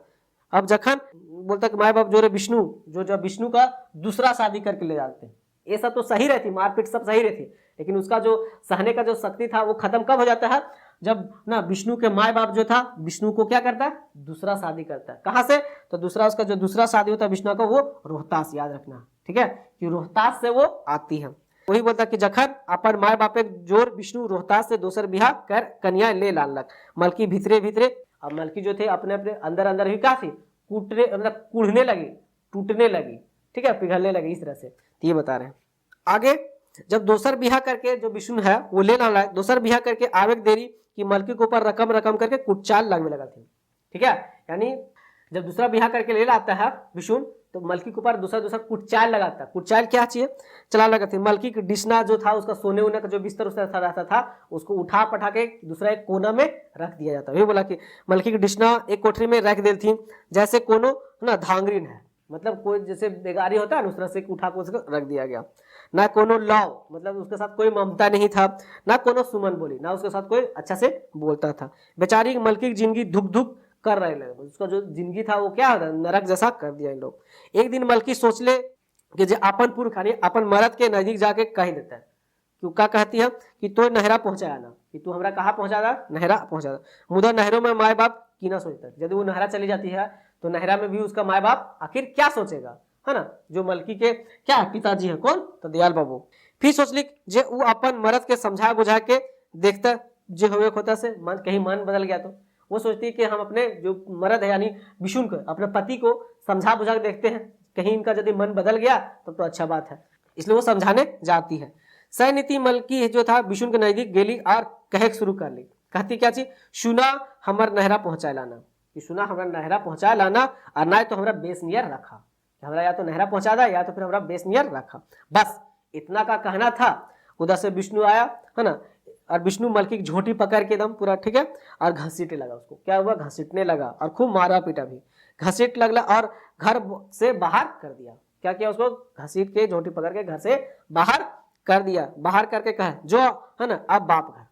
अब जखन बोलता कि माए बाप जो रे विष्णु जो विष्णु का दूसरा शादी करके ले जाते हैं, ये सब तो सही रहती, मारपीट सब सही रहती, लेकिन उसका जो सहने का जो शक्ति था वो खत्म कब हो जाता है? जब ना विष्णु के माए बाप जो था विष्णु को क्या करता है, दूसरा शादी करता है। कहां से? तो दूसरा उसका जो दूसरा शादी होता है विष्णु का वो रोहतास, याद रखना, ठीक है, कि रोहतास से वो आती है। वही बोलता कि जखन अपन माए बापे जोर विष्णु रोहतास से दोसर बिहार कर कन्या ले लालक। मलकी भीतरे भीतरे, अब मलकी जो थे अपने अपने अंदर अंदर ही क्या थी, कूटने मतलब कूढ़ने लगी, टूटने लगी, ठीक है, पिघलने लगी इस तरह से। ये बता रहे हैं आगे। जब दोसर बिहा करके जो विष्णु है वो ले लाला, दोसर बिहा करके आवे देरी कि मलकी के ऊपर रकम रकम करके कुटचाल लगने लगा थी, ठीक है, यानी जब दूसरा बिहा करके ले लाता है विष्णु तो मलकी के ऊपर दूसरा दूसरा कुटचाल लगाता है। कुटचाल क्या चाहिए, चला लगा थी। मलकी का डिस्ना जो था उसका सोने उन्ने का जो बिस्तर उस रहता था उसको उठा पठा के दूसरा एक कोना में रख दिया जाता है। वही बोला कि मलकी की डिस्ना एक कोठरी में रख दी थी जैसे कोनो ना धांगरीन है, मतलब कोई जैसे बेगारी होता है ना उस तरह से उठा को उसको रख दिया गया। ना कोनो लाव, मतलब उसके साथ कोई ममता नहीं था, ना कोनो सुमन बोली, ना उसके साथ कोई अच्छा से बोलता था। बेचारी मलकी की जिंदगी धुक धुक कर रहे लगे, उसका जो जिंदगी था वो क्या नरक जैसा कर दिया इन लोग। एक दिन मलकी सोच ले कि जे अपन पुरख यानी अपन मरद के नजदीक जाके कह देता है। क्यों क्या कहती है कि तो नहरा पहुंचाया ना, कि तू हमरा कहाँ पहुंचा दा, नहरा पहुंचा दा। मुदा नहरों में माए बाप की ना सोचता है, यदि वो नहरा चली जाती है तो नहरा में भी उसका माए बाप आखिर क्या सोचेगा, है ना। जो मलकी के क्या पिताजी है कौन, तो दयाल बाबू। फिर सोचली जे वो अपन मरद के समझा बुझा के देखता जो हुए खोता से मन कहीं मन बदल गया तो वो सोचती है कि हम अपने जो मर्द है यानी विष्णु को अपने पति को समझा बुझा के देखते हैं, कहीं इनका यदि मन बदल गया तब तो अच्छा बात है, इसलिए वो समझाने जाती है। सैनीति मलकी जो था विष्णु के नजदीक गेली और कहे शुरू कर ली। कहती क्या चीज, सुना हमार नहरा पहुंचा लाना, कि सुना हमारा नहरा पहुंचा लाना और ना तो हमारा बेस नियर रखा, हमारा या तो नहरा पहुंचा दा या तो फिर हमारा बेस नियर रखा, बस इतना का कहना था। उधर से विष्णु आया है ना, और विष्णु मलकी की झोटी पकड़ के एकदम पूरा, ठीक है, और घसीटने लगा उसको। क्या हुआ, घसीटने लगा और खूब मारा पीटा भी, घसीट लगला और घर से बाहर कर दिया। क्या किया, उसको घसीट के झोटी पकड़ के घर से बाहर कर दिया। बाहर करके कहा जो है ना अब बाप घर,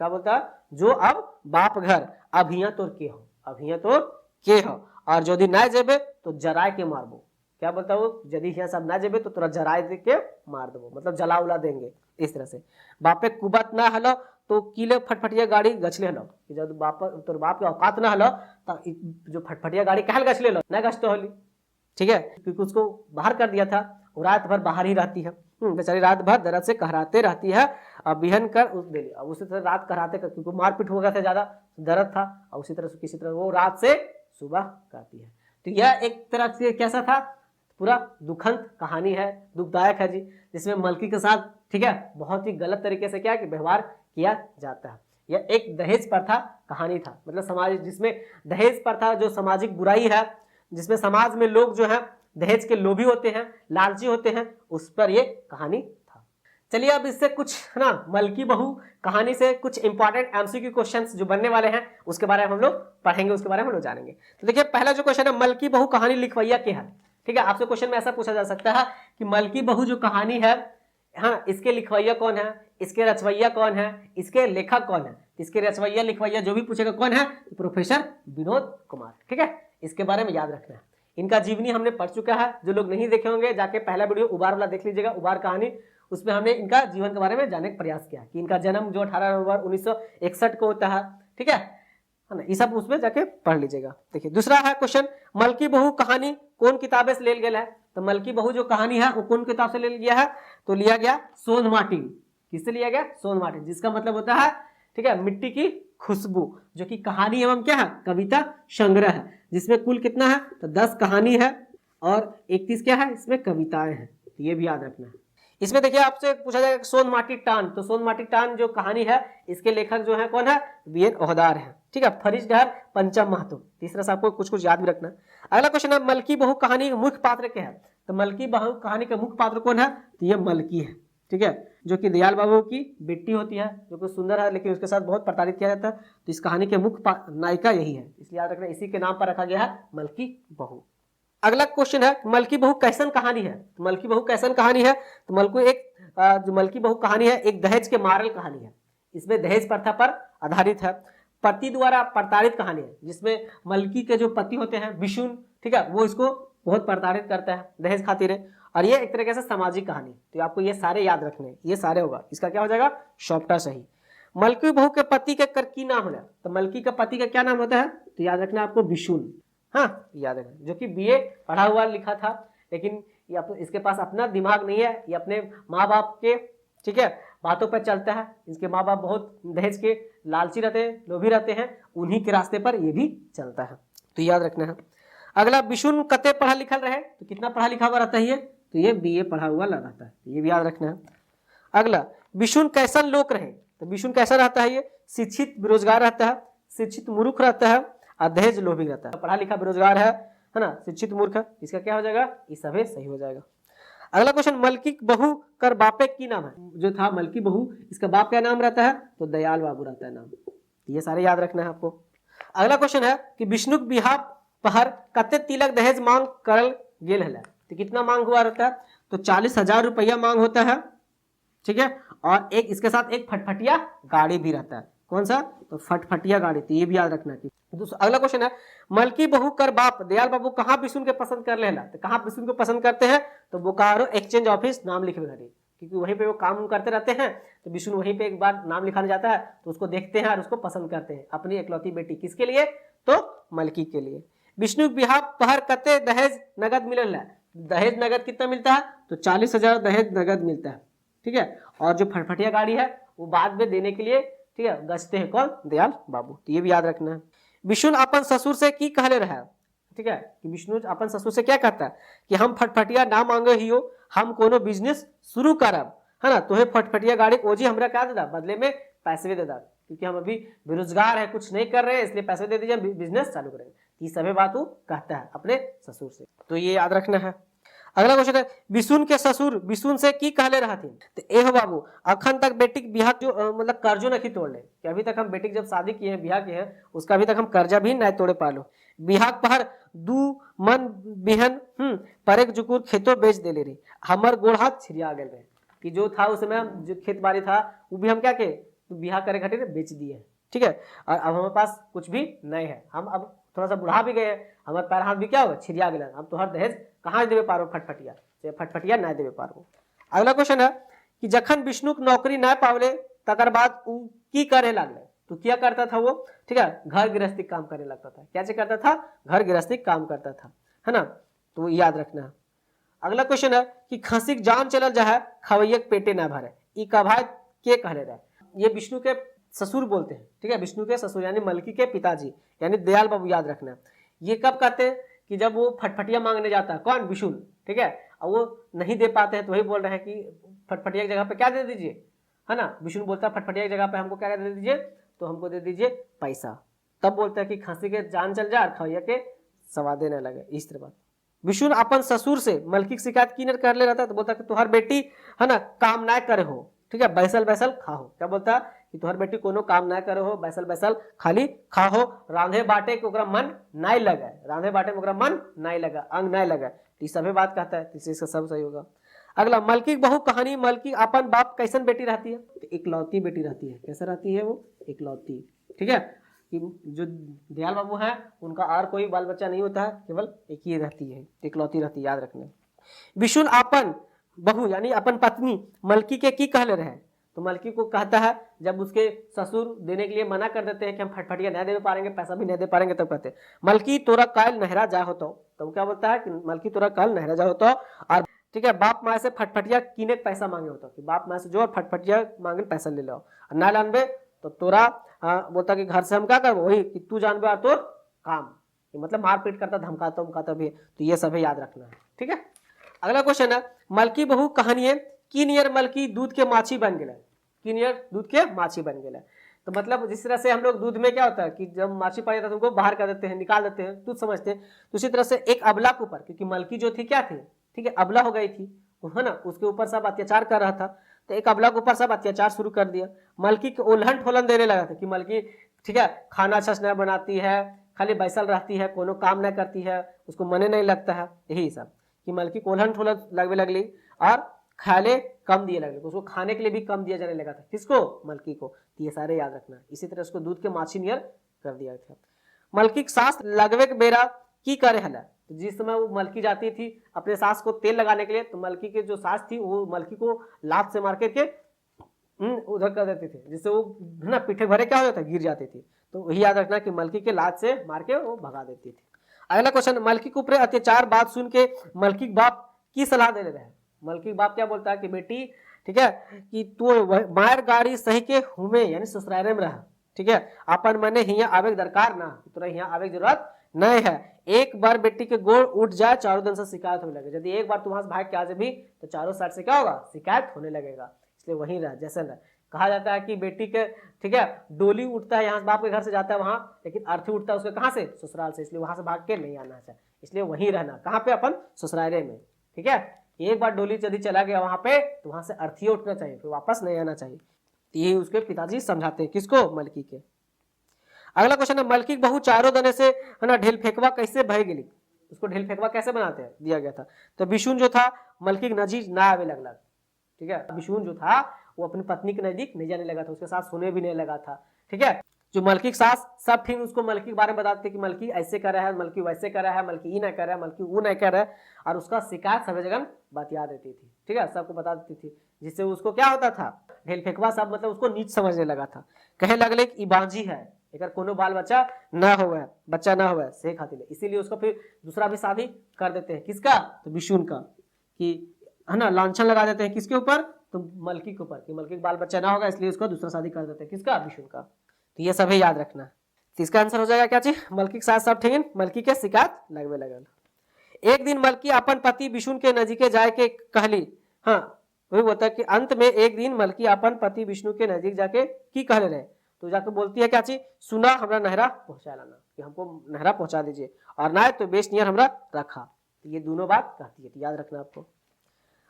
क्या बोलता, जो अब बाप घर अभिया तोर के हो, अभिया तोर के हो, और यदि ना जेबे तो जराए के मारबो। क्या बोलता वो, यदि यहाँ सब ना जेबे तो तोरा जराए दे के मार देबो, मतलब जला उला देंगे इस तरह से। बापे कुबत ना हलो तो किले फटफटिया गाड़ी गछले हलो, जब बाप तोर बाप के औकात ना हलो तो जो फटफटिया गाड़ी कहल गछले लो ना गछते होली, ठीक है, क्योंकि उसको बाहर कर दिया था। वो रात भर बाहर ही रहती है, बेचारी रात भर दर्द से कहराते रहती है। अब बिहन कर उस दे अब उसी तरह रात कहराते कर, क्योंकि मारपीट हो गया था, ज्यादा दर्द था, और उसी तरह से किसी तरह वो रात से सुबह करती है। तो यह एक तरह से कैसा था, पूरा दुखंत कहानी है, दुखदायक है जी, जिसमें मलकी के साथ, ठीक है, बहुत ही गलत तरीके से क्या कि व्यवहार किया जाता है। यह एक दहेज प्रथा कहानी था, मतलब समाज जिसमें दहेज प्रथा जो सामाजिक बुराई है, जिसमें समाज में लोग जो है दहेज के लोभी होते हैं, लालची होते हैं, उस पर ये कहानी था। चलिए अब इससे कुछ ना मलकी बहू कहानी से कुछ इंपॉर्टेंट एमसीक्यू क्वेश्चंस जो बनने वाले हैं उसके बारे में हम लोग पढ़ेंगे, उसके बारे में हम लोग जानेंगे। तो देखिए पहला जो क्वेश्चन है, मलकी बहू कहानी लिखवैया क्या है, ठीक है। आपसे क्वेश्चन में ऐसा पूछा जा सकता है कि मलकी बहू जो कहानी है, हाँ, इसके लिखवैया कौन है, इसके रचवैया कौन है, इसके लेखक कौन है। इसके रचवैया लिखवैया जो भी पूछेगा कौन है, प्रोफेसर विनोद कुमार, ठीक है, इसके बारे में याद रखना है। इनका जीवनी हमने पढ़ चुका है। जो लोग नहीं देखे होंगे जाके पहला वीडियो उबार वाला देख लीजिएगा, उबार कहानी, उसमें हमने इनका जीवन के बारे में जानने का प्रयास किया कि इनका जन्म जो 18 नवंबर 1961 को होता है, ठीक है ना, ये सब उसमें जाके पढ़ लीजिएगा। देखिए दूसरा है क्वेश्चन, मलकी बहू कहानी कौन किताबे से लेल गया है? तो मलकी बहू जो कहानी है वो कौन किताब से ले लिया है? तो लिया गया सोन माटी। किससे लिया गया? सोन माटी, जिसका मतलब होता है, ठीक है, मिट्टी की खुशबू, जो कि कहानी एवं क्या है, कविता संग्रह है, जिसमें कुल कितना है? तो 10 कहानी है और 31 क्या है, इसमें कविताएं हैं। तो ये भी याद रखना है। इसमें देखिए आपसे पूछा जाएगा सोन माटी टान, तो सोन माटी टान जो कहानी है इसके लेखक जो है कौन है? वीएन ओहदार है, ठीक है। फरीश डहर, पंचम महतो। तीसरा से आपको कुछ कुछ याद भी रखना है। अगला क्वेश्चन है, मलकी बहू कहानी के मुख्य पात्र क्या है? तो मलकी बहू कहानी का मुख्य पात्र कौन है? तो ये मलकी है, ठीक है, जो कि दयाल बाबू की बेटी होती है, जो कि सुंदर है लेकिन उसके साथ बहुत प्रताड़ित किया जाता है। तो इस कहानी के मुख्य नायिका यही है, इसलिए याद रखना, इसी के नाम पर रखा गया है मलकी बहू। अगला क्वेश्चन है, मलकी बहू कैसन कहानी है? तो मलकी बहू कैसन कहानी है? तो जो मलकी बहू कहानी है एक दहेज के मारल कहानी है। इसमें दहेज प्रथा पर आधारित है। पति द्वारा प्रताड़ित कहानी है, जिसमें मलकी के जो पति होते हैं विशुन, ठीक है, वो इसको बहुत प्रताड़ित करता है दहेज खातिर है। और ये एक तरीके से सामाजिक कहानी, तो आपको ये सारे याद रखने हैं, ये सारे होगा, इसका क्या हो जाएगा? शॉर्टा सही। मलकी बहू के पति के की नाम होना, तो मलकी का पति का क्या नाम होता है? तो याद रखना आपको विशुन, हाँ याद रखना, जो कि बीए पढ़ा हुआ लिखा था, लेकिन ये इसके पास अपना दिमाग नहीं है, ये अपने माँ बाप के, ठीक है, बातों पर चलता है। इसके माँ बाप बहुत दहेज के लालची रहते हैं, लोभी रहते हैं, उन्हीं के रास्ते पर ये भी चलता है, तो याद रखना है। अगला, विशुन कते पढ़ा लिखा रहे, तो कितना पढ़ा लिखा हुआ रहता है ये? तो ये बीए पढ़ा हुआ रहता है, ये भी याद रखना है। अगला, विशुन कैसन लोक रहे, तो विशुन कैसा रहता है? ये शिक्षित बेरोजगार रहता है, शिक्षित मूर्ख रहता है और दहेज लोभी रहता है। पढ़ा लिखा बेरोजगार है ना, शिक्षित मूर्ख है, इसका क्या हो जाएगा? ये सभी सही हो जाएगा। अगला क्वेश्चन, मलकी बहू कर बापे की नाम है? जो था मलकी बहू, इसका बाप क्या नाम रहता है? तो दयाल बाबू रहता है नाम, ये सारे याद रखना है आपको। अगला क्वेश्चन है कि विष्णु बिहार पहर कते तिलक दहेज मांग करल गेल है, तो कितना मांग हुआ रहता है? तो 40,000 रुपया मांग होता है, ठीक है, और एक इसके साथ एक फटफटिया गाड़ी भी रहता है। कौन सा? तो फटफटिया गाड़ी, तो ये भी याद रखना है। अगला क्वेश्चन है, मलकी बहू कर बाप दयाल बाबू कहाँ विष्णु के पसंद कर लेला, तो कहाँ विष्णु को पसंद करते हैं? तो बोकारो एक्सचेंज ऑफिस नाम लिखे घड़ी, क्योंकि वहीं पे वो काम करते रहते हैं, तो विष्णु वहीं पे एक बार नाम लिखाने जाता है, तो उसको देखते हैं और उसको पसंद करते हैं, अपनी इकलौती बेटी। किसके लिए? तो मलकी के लिए। विष्णु बिहार पहर कते दहेज नगद मिलल है, दहेज नगद कितना मिलता है? तो 40,000 दहेज नगद मिलता है, ठीक है, और जो फटफटिया गाड़ी है वो बाद में देने के लिए, ठीक है, गजते हैं कौन? दयाल बाबू, तो ये भी याद रखना है। विष्णु अपन ससुर से की कहले रहा, ठीक है, कि विष्णु अपन ससुर से क्या कहता है कि हम फटफटिया ना मांगे ही हो, हम कोनो बिजनेस शुरू करब, है ना, तुम्हें फटफटिया गाड़ी ओजी हमरा क्या देदा, बदले में पैसे भी देदा, क्योंकि हम अभी बेरोजगार है, कुछ नहीं कर रहे हैं, इसलिए पैसे दे दीजिए, बिजनेस चालू करेंगे। ये सभी बात वो कहता है अपने ससुर से, तो ये याद रखना है। अगला क्वेश्चन है, विशुन के ससुर विशुन से की कहले रहते, तो एह बाबू अखन तक बेटी बिहार जो मतलब कर्जो नहीं तोड़ ले, कि अभी तक हम बेटी जब शादी किए हैं, बिहार किए हैं, उसका अभी तक हम कर्जा भी नहीं तोड़े पालो। बिहार पहर दू मन बिहन पर एक जुकुर खेतों बेच दे ले रही, हमर गोड़ हाथ छिड़िया गए रहे, कि जो था उस समय जो खेत बाड़ी था वो भी हम क्या के तो बिहार करे खातिर बेच दिए, ठीक है, और अब हमारे पास कुछ भी नहीं है, हम अब थोड़ा सा बुढ़ा भी गए, हमारे पैर हाथ भी क्या हो छिड़िया गए, हम तो हर दहेज कहाँ देवे पारो फटफटिया, फटफटिया नहीं देवे पारो। अगला क्वेश्चन है कि जखन विष्णु नौकरी नहीं पावले तकर बाद उ की करे लागले, तो क्या करता था वो, ठीक है, घर गृहस्थी काम करने लगता था। क्या करता था? घर गृहस्थी काम करता था, है ना, तो याद रखना है। अगला क्वेश्चन है कि खसी जान चलल जाए खवैया पेटे ना भरे, ई कभाय के कहले रहे, ये विष्णु के ससुर बोलते हैं, ठीक है, विष्णु के ससुर यानी मलकी के पिताजी यानी दयाल बाबू, याद रखना है। ये कब कहते हैं? कि जब वो फटफटिया मांगने जाता है, कौन? विष्णु, ठीक है, और वो नहीं दे पाते हैं, तो वही बोल रहे हैं कि फटफटिया की जगह पे क्या दे दीजिए, है ना, विष्णु बोलता है फटफटिया की जगह पे हमको क्या दे दीजिए, तो हमको दे दीजिए पैसा। तब बोलता है कि खांसी के जान चल जाए खवैया के स्वादे न लगे, इस तरह बात। विष्णु अपन ससुर से मलकी की शिकायत की कर ले रहता है, तो बोलता है कि तुम्हार बेटी, है ना, काम ना करे हो, ठीक है, बैसल बैसल खाओ। क्या बोलता है कि तुम्हार बेटी कोनो काम ना करे हो, बैसल बैसल खाली खाओ, रांधे बाटे के ओकरा मन नहीं लगे, रांधे बाटे में ओकरा मन नहीं लगा, अंग नहीं लगा, तो सभी बात कहता है, तो इसका सब सही होगा। अगला, मलकी बहू कहानी, मलकी अपन बाप कैसन बेटी रहती है? तो इकलौती बेटी रहती है। कैसे रहती है वो? इकलौती, ठीक है, कि जो दयाल बाबू हैं उनका और कोई बाल बच्चा नहीं होता है, केवल एक ही रहती है, इकलौती रहती है, याद रखना। विशुन अपन बहू यानी अपन पत्नी मलकी के की कहले रहे, तो मलकी को कहता है जब उसके ससुर देने के लिए मना कर देते हैं कि हम फटफटिया नहीं दे पाएंगे, पैसा भी नहीं दे पाएंगे, तब कहते हैं मलकी तोरा काल नहरा जा होता, तो क्या बोलता है कि मलकी तोरा काल नहरा जा होता, और ठीक है बाप माँ से फटफटिया कीने पैसा मांगे होता कि बाप माँ से जो फटफटिया मांगे पैसा ले लो, ना लानबे तो तोरा बोलता कि घर से हम क्या करबो, वही कि तू जानबे और तोर काम, मतलब मारपीट करता, धमकाता उमकाता भी, तो ये सभी याद रखना है, ठीक है। अगला क्वेश्चन है मलकी बहू कहानी है की नियर मलकी दूध के माछी बन गए, की नियर दूध के माछी बन गए, तो मतलब जिस तरह से हम लोग दूध में क्या होता है कि जब माछी पड़ जाता है तो उनको बाहर कर देते हैं, निकाल देते हैं, दूध समझते हैं, तो उसी तरह से एक अबला के ऊपर, क्योंकि मलकी जो थी क्या थी, ठीक है अबला हो गई थी, है ना, उसके ऊपर सब अत्याचार कर रहा था, तो एक अबला के ऊपर सब अत्याचार शुरू कर दिया, मलकी को उल्हन ठोलन देने लगा था कि मलकी ठीक है खाना अच्छा नहीं बनाती है, खाली बैसल रहती है, कोनो काम नहीं करती है, उसको मने नहीं लगता है, यही सब कि मलकी को उल्हन ठोलन लगने लगली और खाले कम दिए लगे, उसको खाने के लिए भी कम दिया जाने लगा था, किसको, मलकी को, तो ये सारे याद रखना। इसी तरह उसको दूध के माछी नियर कर दिया था। मलकी सास लगवे के बेरा की करे हला, तो जिस समय वो मलकी जाती थी अपने सास को तेल लगाने के लिए, तो मलकी के जो सास थी वो मलकी को लात से मार के उधर कर देते थे, जिससे वो ना पीठे भरे क्या हो जाता गिर जाती थी, तो वही याद रखना कि मलकी के लात से मार के वो भगा देती थी। अगला क्वेश्चन, मलकी के ऊपर अत्याचार बात सुन के मलकी बाप की सलाह दे रहे हैं, मलकी बाप क्या बोलता है कि बेटी ठीक है कि तू मार गाड़ी सही के हुमे यानी ससुराल में रहा, ठीक है अपन मने हिया आवे दरकार ना, तुरा हिया आवे जरूरत नहीं है, एक बार बेटी के गोड़ उठ जाए चारों दिन से शिकायत होने लगे, यदि एक बार तुम वहां से भाग के आ जाए भी तो चारों साइड से क्या होगा, शिकायत होने लगेगा, इसलिए वहीं रह जैसे रह। कहा जाता है कि बेटी के ठीक है डोली उठता है यहाँ बाप के घर से जाता है वहां, लेकिन अर्थी उठता है उसके कहाँ से, ससुराल से, इसलिए वहां से भाग के नहीं आना चाहिए, इसलिए वहीं रहना, कहाँ पे, अपन ससुराले में, ठीक है। एक बार डोली यदि चला गया वहां पे तो वहां से अर्थी उठना चाहिए, फिर वापस नहीं आना चाहिए, यही उसके पिताजी समझाते हैं, किसको, मलकी के। अगला क्वेश्चन है मलकी बहू चारों दने से है ना ढेल फेंकवा कैसे बह गेली, उसको ढेल फेंकवा कैसे बनाते हैं दिया गया था, तो बिशुन जो था मलकी के नजीक ना आवे लगला, ठीक है बिशुन जो था वो अपनी पत्नी के नजदीक नहीं जाने लगा था, उसके साथ सोने भी नहीं लगा था, ठीक है। जो मलकी की सास सब ठीक उसको मलकी के बारे में बताते कि मलकी ऐसे कर रहा है, मलकी वैसे कर रहा है, मलकी ये नहीं कर रहा है, मलकी वो नहीं कर रहा है, और उसका शिकायत सभी जगह बतिया देती थी, ठीक है सबको बता देती थी, जिससे उसको क्या होता था, ढेल फेंकवा सब मतलब उसको नीच समझने लगा था, कहे लगले कि बांझी है, अगर कोनो बाल बच्चा ना हो बच्चा ना हो से खातिर, इसीलिए उसको फिर दूसरा भी शादी कर देते हैं, किसका, तो बिशुन का, कि है ना लांछन लगा देते हैं किसके ऊपर, तो मलकी के ऊपर, कि मलकी का बाल बच्चा ना होगा इसलिए उसको दूसरा शादी कर देते हैं, किसका, बिशुन का, तो ये सभी याद रखना। तो इसका आंसर हो जाएगा क्या चीज, मलकी के साथ सब ठीक है, मलकी के शिकायत लगवे लगल। एक दिन मलकी अपन पति विष्णु के नजीके जाए के कहली, हाँ वही बोलता है कि अंत में एक दिन मलकी अपन पति विष्णु के नजदीक जाके की कहले रहे, तो जाके बोलती है क्या चीज, सुना हमरा नहरा पहुंचा लाना, कि हमको नहरा पहुंचा दीजिए, और ना तो बेच नियर हमरा रखा, तो ये दोनों बात कहती है, तो याद रखना आपको।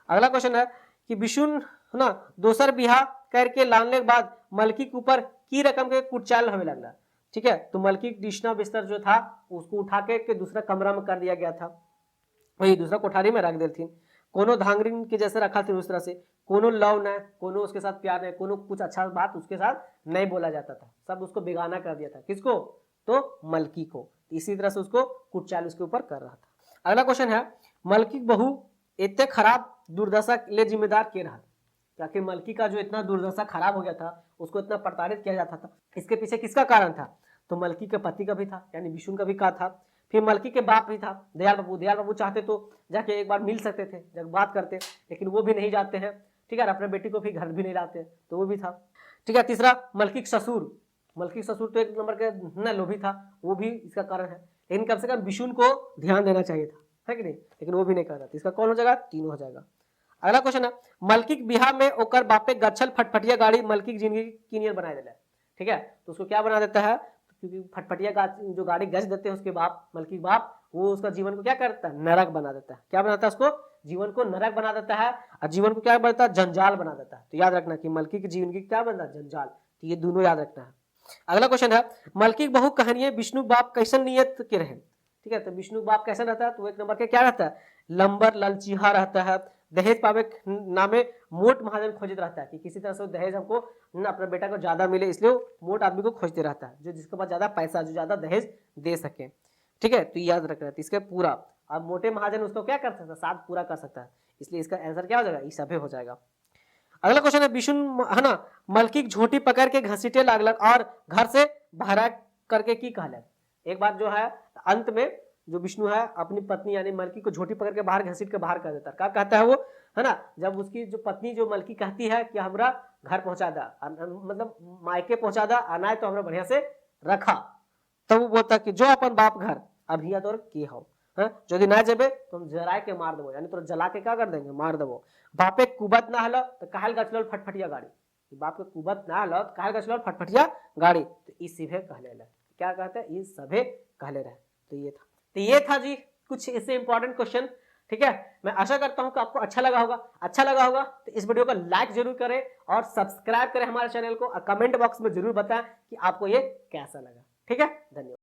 अगला क्वेश्चन है कि विष्णु है ना दोसर बिहा करके लाने के बाद मलकी के ऊपर की रकम के कुटचाल हमें लगला, ठीक है, तो मलकी बिछना बिस्तर जो था उसको उठा के दूसरा कमरा में कर दिया गया था, वही दूसरा कोठारी में रख देती, कोनो धांगरिन के जैसे रखा थी उस तरह से, कोनो लव न, कोनो उसके साथ प्यार नहीं, कोनो कुछ अच्छा बात उसके साथ नहीं बोला जाता था, सब उसको बेगाना कर दिया था, किसको, तो मलकी को, इसी तरह से उसको कुटचाल उसके ऊपर कर रहा था। अगला क्वेश्चन है मलकी बहू इतने खराब दुर्दशा ले जिम्मेदार के रहा, ताकि मलकी का जो इतना दुर्दशा खराब हो गया था, उसको इतना प्रताड़ित किया जाता था, इसके पीछे किसका कारण था, तो मलकी के पति का भी था यानी विष्णु का भी का था, फिर मलकी के बाप भी था दयाल बाबू, दयाल बाबू चाहते तो जाके एक बार मिल सकते थे, जब बात करते, लेकिन वो भी नहीं जाते हैं, ठीक है, अपने बेटी को भी घर भी नहीं लाते, तो वो भी था, ठीक है। तीसरा मलकी के ससुर, मलकी के ससुर तो एक नंबर के न लोभी था, वो भी इसका कारण है, लेकिन कम से कम विष्णु को ध्यान देना चाहिए था, है कि नहीं, लेकिन वो भी नहीं कर रहा था, इसका कौन हो जाएगा, तीनों हो जाएगा। अगला क्वेश्चन है मलकी के बिहार में ओकर बापे गच्छल फटफटिया गाड़ी मलकी की जिंदगी की नियर बना देता है, ठीक है, तो उसको क्या बना देता है, क्योंकि फटफटिया जो गाड़ी गज देते हैं उसके बाप, मलकी बाप, वो उसका जीवन को क्या करता है, नरक बना देता है, क्या बनाता है उसको, जीवन को नरक बना देता है, और जीवन को क्या बनता है, जंजाल बना देता है, तो याद रखना कि मलकी की जीवन की क्या बनता है, जंजाल, तो ये दोनों याद रखना है। अगला क्वेश्चन है मलकी बहु कहानी विष्णु बाप कैसन नियत के रहे, ठीक है, तो विष्णु बाप कैसा रहता है, तो एक नंबर के क्या रहता है, लंबर ललचीहा रहता है, दहेज पावे नामे मोट महाजन खोजित रहता है कि किसी तरह से दहेज हमको अपने बेटा को ज्यादा मिले, इसलिए वो मोट आदमी को खोजते रहता है, जो जिसके पास ज्यादा पैसा, जो ज्यादा दहेज दे सके। ठीक है, तो याद रखना इसके पूरा। अब मोटे महाजन उसको क्या कर सकता है, साथ पूरा कर सकता है, इसलिए इसका आंसर क्या हो जाएगा, ईसभे हो जाएगा। अगला क्वेश्चन है विष्णु है ना मलकी झोटी पकड़ के घसीटे लागलक और घर से बाहर करके की कहले। एक बार जो है अंत में जो विष्णु है अपनी पत्नी यानी मलकी को झोटी पकड़ के बाहर घसीट के बाहर कर देता है। क्या कहता है वो, है ना, जब उसकी जो पत्नी जो मलकी कहती है कि हमरा घर पहुंचा दा, मतलब मायके पहुंचा दा, आना है तो हमरा बढ़िया से रखा, तब वो बोलता कि जो अपन बाप घर अभी तोर की हो, यदि ना जेबे तो हम जराय के मार देबो, यानी तो जला के क्या कर देंगे, मार देबो। बापे कुबत ना हलो तो काहल गचलल फटफटिया गाड़ी, बाप के कुबत ना हलो तो काहल गचलल फटफटिया गाड़ी, तो इस सिभे कहले ला, क्या कहते हैं, इस सभे कहले रहे। तो ये था जी कुछ इससे इंपॉर्टेंट क्वेश्चन। ठीक है, मैं आशा करता हूं कि आपको अच्छा लगा होगा। अच्छा लगा होगा तो इस वीडियो को लाइक जरूर करें और सब्सक्राइब करें हमारे चैनल को, और कमेंट बॉक्स में जरूर बताएं कि आपको ये कैसा लगा। ठीक है, धन्यवाद।